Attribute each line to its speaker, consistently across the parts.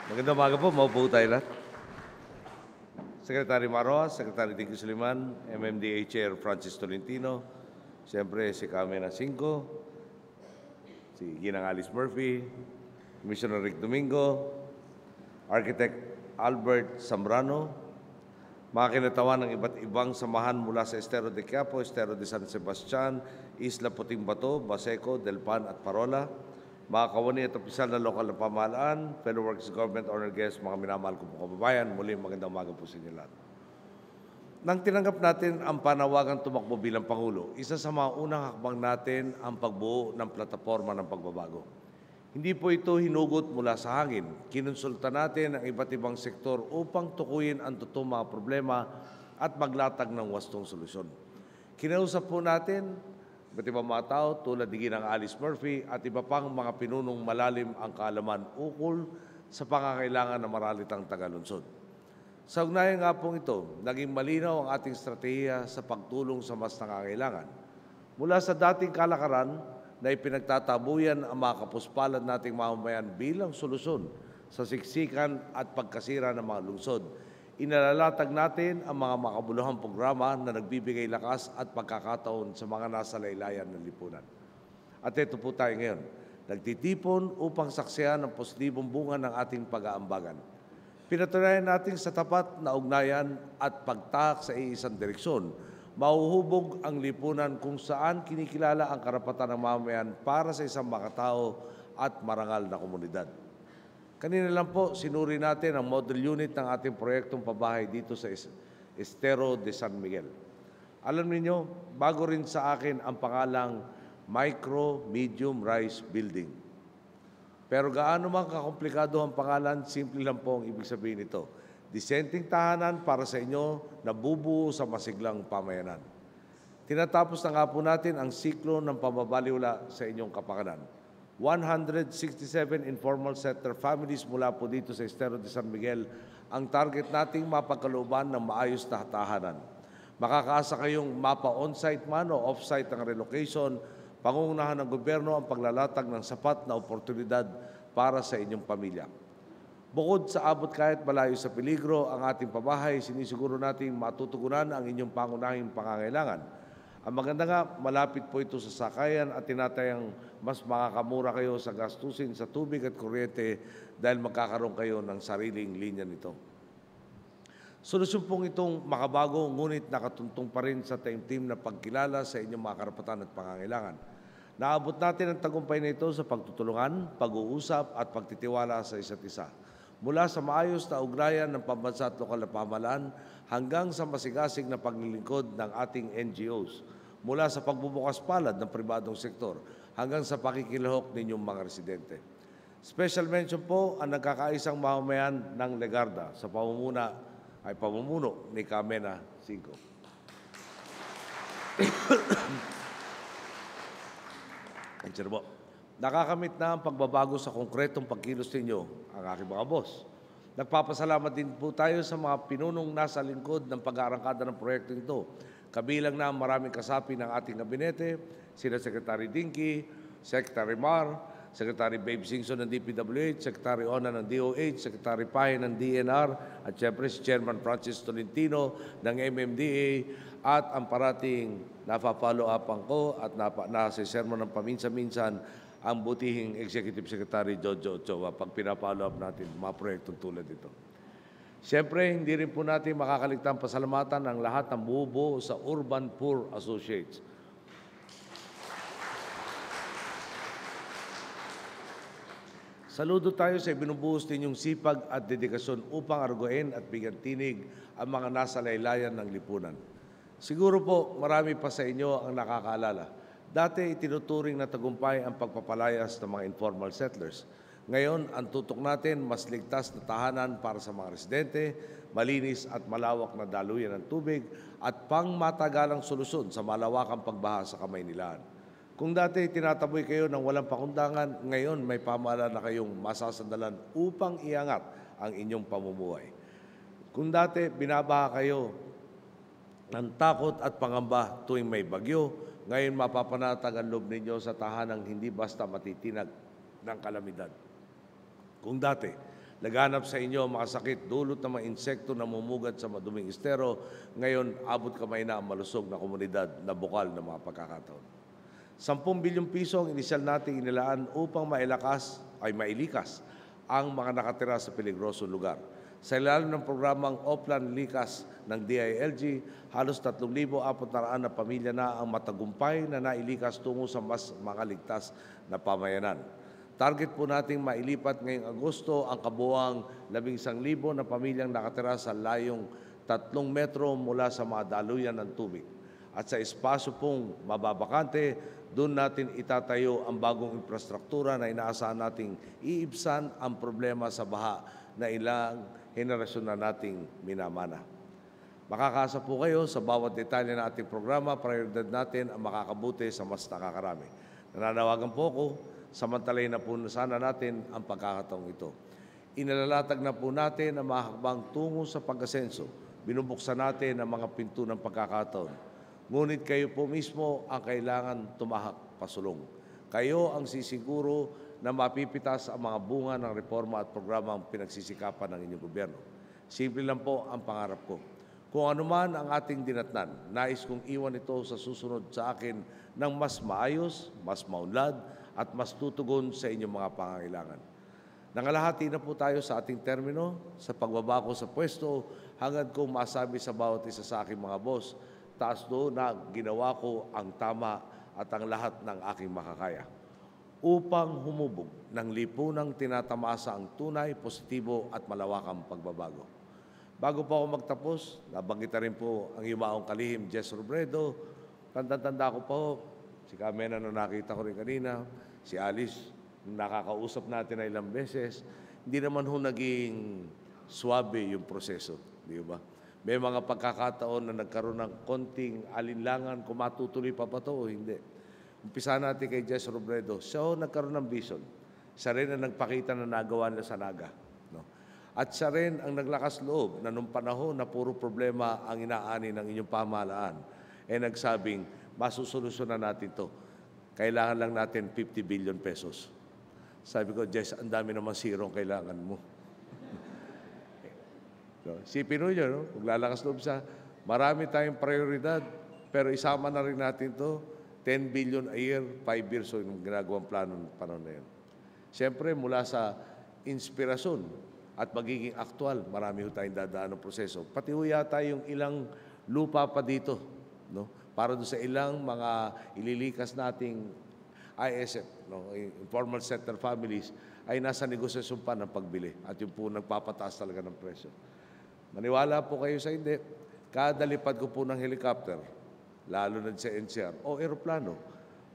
Speaker 1: Magandang umaga po, maupo tayo lahat. Secretary Maroa, Secretary Dinky Suliman, MMDA Chair Francis Tolentino, siyempre si Camena Cinco, si Ginang Alice Murphy, Commissioner Rick Domingo, Architect Albert Zambrano, mga kinatawan ng iba't ibang samahan mula sa Estero de Quiapo, Estero de San Sebastian, Isla Puting Bato, Baseco, Delpan at Parola, mga kawani at opisyal na lokal na pamahalaan, fellow works government, honored guests, mga minamahal ko po kababayan, muli magandang umaga po sa inyo lahat. Nang tinanggap natin ang panawagang tumakbo bilang Pangulo, isa sa mga unang hakbang natin ang pagbuo ng plataforma ng pagbabago. Hindi po ito hinugot mula sa hangin. Kinonsulta natin ang iba't ibang sektor upang tukuyin ang totoong mga problema at maglatag ng wastong solusyon. Kinausap po natin iba't ibang mga tao tulad ni Ginang Alice Murphy at iba pang mga pinunong malalim ang kaalaman ukol sa pangangailangan ng maralitang tagalunsod. Sa ugnayan nga pong ito, naging malinaw ang ating estratehiya sa pagtulong sa mas nangangailangan. Mula sa dating kalakaran na ipinagtatabuyan ang mga kapuspalad nating mamamayan bilang solusyon sa siksikan at pagkasira ng mga lungsod, inalalatag natin ang mga makabuluhang programa na nagbibigay lakas at pagkakataon sa mga nasa laylayan ng lipunan. At ito po tayo ngayon, nagtitipon upang saksihan ang positibong bunga ng ating pag-aambagan. Pinatunayan natin sa tapat na ugnayan at pagtahak sa iisang direksyon, mauhubog ang lipunan kung saan kinikilala ang karapatan ng mamamayan para sa isang makatao at marangal na komunidad. Kanina lang po, sinuri natin ang model unit ng ating proyektong pabahay dito sa Estero de San Miguel. Alam niyo, bago rin sa akin ang pangalang Micro Medium Rise Building. Pero gaano man kakomplikado ang pangalan, simple lang po ang ibig sabihin nito. Disenteng tahanan para sa inyo na bubuo sa masiglang pamayanan. Tinatapos na nga po natin ang siklo ng pambabaliwala sa inyong kapakanan. 167 informal settler families mula po dito sa Estero de San Miguel ang target nating mapagkalooban ng maayos na tahanan. Makakaasa kayong mapa on-site man o off-site ang relocation, pangungunahan ng gobyerno ang paglalatag ng sapat na oportunidad para sa inyong pamilya. Bukod sa abot kahit malayo sa peligro ang ating pabahay, sinisiguro nating matutugunan ang inyong pangunahing pangangailangan. Ang maganda nga, malapit po ito sa sakayan at tinatayang mas makakamura kayo sa gastusin sa tubig at kuryente dahil magkakaroon kayo ng sariling linya nito. Solusyon pong itong makabago ngunit nakatuntong pa rin sa taimtim na pagkilala sa inyong mga karapatan at pangangailangan. Naabot natin ang tagumpay na ito sa pagtutulungan, pag-uusap at pagtitiwala sa isa't isa. Mula sa maayos na ugnayan ng pambansa at lokal na pamahalaan hanggang sa masigasig na paglilingkod ng ating NGOs, mula sa pagbubukas palad ng pribadong sektor hanggang sa pakikilahok ninyong mga residente. Special mention po ang nagkakaisang mamamayan ng Legarda sa pamumuno ni Camena Cinco. Nakakamit na ang pagbabago sa konkretong pagkilos ninyo ang aking mga boss. Nagpapasalamat din po tayo sa mga pinunong nasa lingkod ng pag-aarangkada ng proyektong ito. Kabilang na ang maraming kasapi ng ating gabinete, sina Secretary Dinky, Secretary Mar, Secretary Babe Singson ng DPWH, Secretary Ona ng DOH, Secretary Pahe ng DNR, at siyempre si Chairman Francis Tolentino ng MMDA at ang parating napapollow upan ko at nasa-sermon ng paminsan-minsan ang butihing Executive Secretary Jojo Ochoa pag pinapollow up natin mga proyektong tulad ito. Siyempre, hindi rin po natin makakaligtang pasalamatan ang lahat ng bubuo sa Urban Poor Associates. Saludo tayo sa ibinubuhos ninyong sipag at dedikasyon upang arguin at bigyan tinig ang mga nasa laylayan ng lipunan. Siguro po marami pa sa inyo ang nakakaalala. Dati itinuturing na tagumpay ang pagpapalayas ng mga informal settlers. Ngayon, ang tutok natin mas ligtas na tahanan para sa mga residente, malinis at malawak na daluyan ng tubig at pangmatagalang solusyon sa malawakang pagbaha sa Kamaynilaan. Kung dati tinataboy kayo ng walang pakundangan, ngayon may pamahalaan na kayong masasandalan upang iangat ang inyong pamumuhay. Kung dati binabaha kayo ng takot at pangamba tuwing may bagyo, ngayon mapapanatag ang loob ninyo sa tahanang hindi basta matitinag ng kalamidad. Kung dati Laganap sa inyo ang mga sakit dulot ng mga insekto na mumugad sa maduming estero. Ngayon, abot kamay na ang malusog na komunidad na bukal ng mga pagkakataon. 10 bilyong piso ang inisyal nating inilaan upang mailikas ang mga nakatira sa peligrosong lugar. Sa ilalim ng programang Oplan Likas ng DILG, halos 3,400 na pamilya na ang matagumpay na nailikas tungo sa mas makaligtas na pamayanan. Target po nating mailipat ngayong Agosto ang kabuuang 11,000 na pamilyang nakatira sa layong 3 metro mula sa mga daluyan ng tubig. At sa espasyo pong mababakante, doon natin itatayo ang bagong infrastruktura na inaasahan nating iibsan ang problema sa baha na ilang henerasyon na nating minamana. Makakasa po kayo sa bawat detalye ng ating programa, prioridad natin ang makakabuti sa mas nakakarami. Nananawagan po ako, samantalayin na po sana natin ang pagkakataong ito. Inalalatag na po natin ang mga hakbang tungo sa pag-asenso. Binubuksan natin ang mga pinto ng pagkakataon. Ngunit kayo po mismo ang kailangan tumahak pasulong. Kayo ang sisiguro na mapipitas ang mga bunga ng reforma at programang pinagsisikapan ng inyong gobyerno. Simple lang po ang pangarap ko. Kung anuman ang ating dinatnan, nais kong iwan ito sa susunod sa akin ng mas maayos, mas maunlad, at mas tutugon sa inyong mga pangangailangan. Nangalahati na po tayo sa ating termino, sa pagbaba ko sa pwesto, hanggang kong masabi sa bawat isa sa aking mga boss, taas doon na ginawa ko ang tama at ang lahat ng aking makakaya upang humubog ng lipunang tinatamasa ang tunay, positibo at malawakang pagbabago. Bago po ako magtapos, nabanggit na rin po ang yumaong kalihim, Jess Robredo. Tanda-tanda ko po, si Carmena na nakita ko rin kanina, si Alice, nakakausap natin na ilang beses, hindi naman ho naging swabe yung proseso, di ba? May mga pagkakataon na nagkaroon ng konting alinlangan kung matutuloy pa ba ito o hindi. Umpisa natin kay Jess Robredo. So, nagkaroon ng vision. Siya rin ang nagpakita na nagawa nila sa Naga. No? At siya rin ang naglakas loob na nung panahon na puro problema ang inaani ng inyong pamahalaan, nagsabing, masusolusyonan natin to. Kailangan lang natin 50 billion pesos. Sabi ko, Jess, ang dami naman zero ang kailangan mo. No? Si Pinoy, no? Maglalakas loob siya. Marami tayong prioridad, pero isama na rin natin to. 10 billion a year, 5 years, so yung ginagawang plano ng panahon na yan. Siyempre, mula sa inspirasyon at magiging aktual, marami ho tayong dadaan ng proseso. Pati ho yata yung ilang lupa pa dito, no? Para doon sa ilang mga ililikas nating ISF, no? Informal Settler Families, ay nasa negosasyon pa ng pagbili. At yung po nagpapataas talaga ng presyo. Maniwala po kayo sa hindi, kada lipad ko po ng helicopter, lalo na sa NCR, o aeroplano,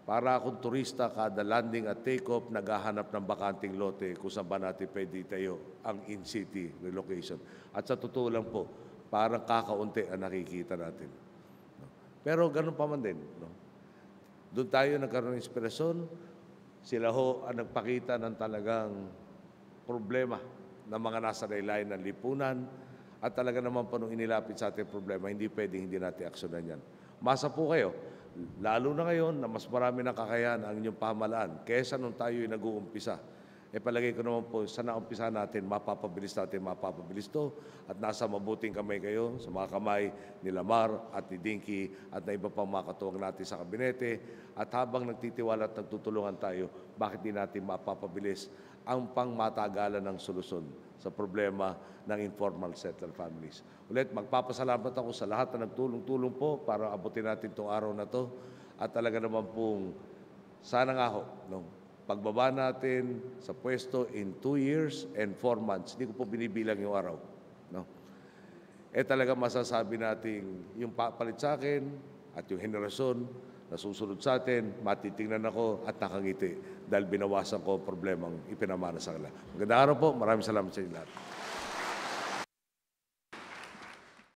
Speaker 1: para akong turista kada landing at take-off, naghahanap ng bakanting lote kung saan ba natin pwede tayo ang in-city relocation. At sa totoo lang po, parang kakaunti ang nakikita natin. No? Pero ganun pa man din. No? Doon tayo nagkaroon ng inspirasyon, sila ho ang nagpakita ng talagang problema ng mga nasa laylayan ng lipunan, at talaga naman pa nung inilapit sa ating problema, hindi pwedeng hindi natin aksyonan yan. Masa po kayo, lalo na ngayon na mas marami ng kakayahan ang inyong pamahalaan kaysa nung tayo'y nag-uumpisa. Palagay ko naman po, sa naumpisa natin, mapapabilis to at nasa mabuting kamay kayo, sa mga kamay ni Lamar at ni Dinky at na iba pang mga katuwang natin sa kabinete. At habang nagtitiwala at nagtutulungan tayo, bakit di natin mapapabilis ang pangmatagalan ng solusyon sa problema ng informal settler families. Ulit, magpapasalamat ako sa lahat na nagtulong-tulong po para abutin natin itong araw na to. At talaga naman pong sana nga ho, no, pagbaba natin sa pwesto in 2 years and 4 months, hindi ko po binibilang yung araw. No? Talaga masasabi natin yung papalit sa akin at yung henerasyon na susunod sa atin, matitingnan ako at nakangiti dahil binawasan ko ang problemang ipinamana sa kanila. Magandang araw po. Maraming salamat sa inyo lahat.